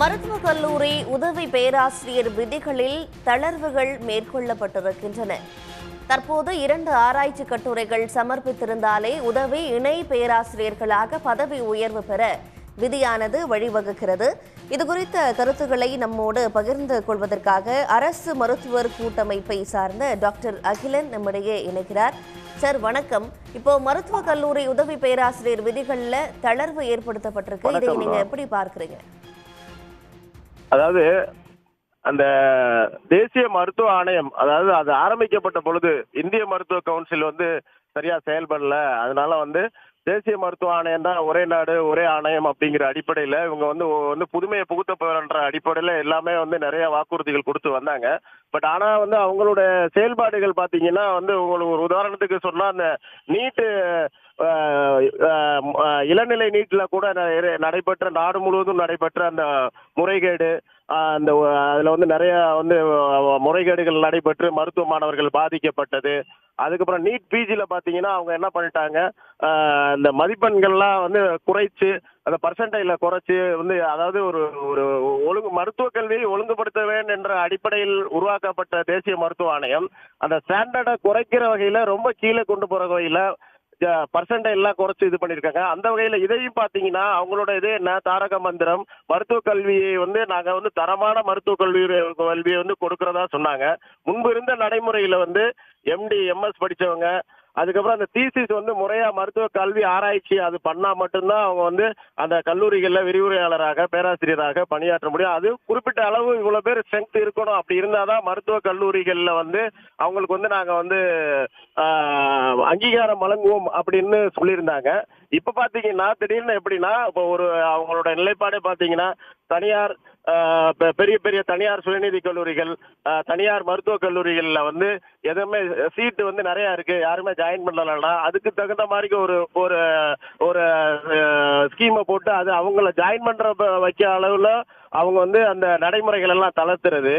மருத்துவக் கல்லூரி உதவி பேராசிரியர் விதிகளில் தளர்வுகள் மேற்கொள்ளப்பட்டிருக்கின்றன. தற்போது 2 ஆராய்ச்சி கட்டுரைகள் சமர்ப்பித்திருந்தாலே உதவி இணை பேராசிரியர்களாக பதவி உயர்வு பெற விதியானது வழிவகுக்கிறது. இதுகுறித்த கருத்துக்களை நம்மோடு பகிர்ந்து கொள்வதற்காக அரசு மருத்துவர் கூட்டமைப்பை சார்ந்த டாக்டர் அகிலன் நம்மிடையே இணைகிறார். சார் வணக்கம். இப்போ மருத்துவக் கல்லூரி உதவி பேராசிரியர் விதிகள்ல தளர்வு ஏற்படுத்தப்பட்டிருக்கு. இதை நீங்க எப்படி பார்க்கிறீங்க? அதாவது அந்த தேசிய மருத்துவ ஆணையம், அதாவது அது ஆரம்பிக்கப்பட்ட பொழுது இந்திய மருத்துவ கவுன்சில் சரியா செயல்படல. அதனால தேசிய மருத்துவ ஆணையம் தான் ஒரே நாடு ஒரே ஆணையம் அப்படிங்கிற அடிப்படையில இவங்க புதுமையை புகுத்தப்படுற அடிப்படையில எல்லாமே நிறைய வாக்குறுதிகள் கொடுத்து வந்தாங்க. பட் ஆனா அவங்களோட செயல்பாடுகள் பாத்தீங்கன்னா உங்களுக்கு ஒரு உதாரணத்துக்கு சொன்னா அந்த நீட்டு இளநிலை நீட்ல கூட நடைபெற்ற நாடு முழுவதும் நடைபெற்ற அந்த முறைகேடு, அந்த அதுல நிறைய முறைகேடுகள் நடைபெற்று மருத்துவ மாணவர்கள் பாதிக்கப்பட்டது. அதுக்கப்புறம் நீட் பிஜில பாத்தீங்கன்னா அவங்க என்ன பண்ணிட்டாங்க, இந்த மதிப்பெண்கள்லாம் குறைச்சு அந்த பர்சன்டைல குறைச்சு அதாவது ஒரு ஒரு மருத்துவ கல்வியை ஒழுங்குபடுத்த வேண்டும் என்ற அடிப்படையில் உருவாக்கப்பட்ட தேசிய மருத்துவ ஆணையம் அந்த ஸ்டாண்டர்டை குறைக்கிற வகையில ரொம்ப கீழே கொண்டு போற வகையில பர்சன்டைலாம் குறைச்சு இது பண்ணிருக்காங்க. அந்த வகையில இதையும் பாத்தீங்கன்னா அவங்களோட இது என்ன தாரக மந்திரம், மருத்துவ கல்வியை நாங்க தரமான மருத்துவ கல்வியை கொடுக்கறதா சொன்னாங்க. முன்பு இருந்த நடைமுறையில எம்டி எம்எஸ் படிச்சவங்க, அதுக்கப்புறம் அந்த தீசிஸ் முறையா மருத்துவ கல்வி ஆராய்ச்சி அது பண்ணா மட்டும்தான் அவங்க அந்த கல்லூரிகள்ல விரிவுரையாளராக பேராசிரியராக பணியாற்ற முடியும். அது குறிப்பிட்ட அளவு இவ்வளவு பேர் ஸ்ட்ரென்த் இருக்கணும். அப்படி இருந்தாதான் மருத்துவ கல்லூரிகள்ல அவங்களுக்கு நாங்க அங்கீகாரம் வழங்குவோம் அப்படின்னு சொல்லியிருந்தாங்க. இப்ப பாத்தீங்கன்னா திடீர்னு எப்படின்னா இப்போ அவங்களோட நிலைப்பாடே பாத்தீங்கன்னா தனியார் பெரிய பெரிய தனியார் சுயநிதி கல்லூரிகள், தனியார் மருத்துவக் கல்லூரிகள்ல எதுவுமே சீட்டு நிறைய இருக்கு, யாருமே ஜாயின் பண்ணலன்னா அதுக்கு தகுந்த மாதிரி ஒரு ஒரு ஒரு ஸ்கீமை போட்டு அது அவங்கள ஜாயின் பண்ற வைக்க அளவுல அவங்க அந்த நடைமுறைகள் எல்லாம் தளர்த்துறது.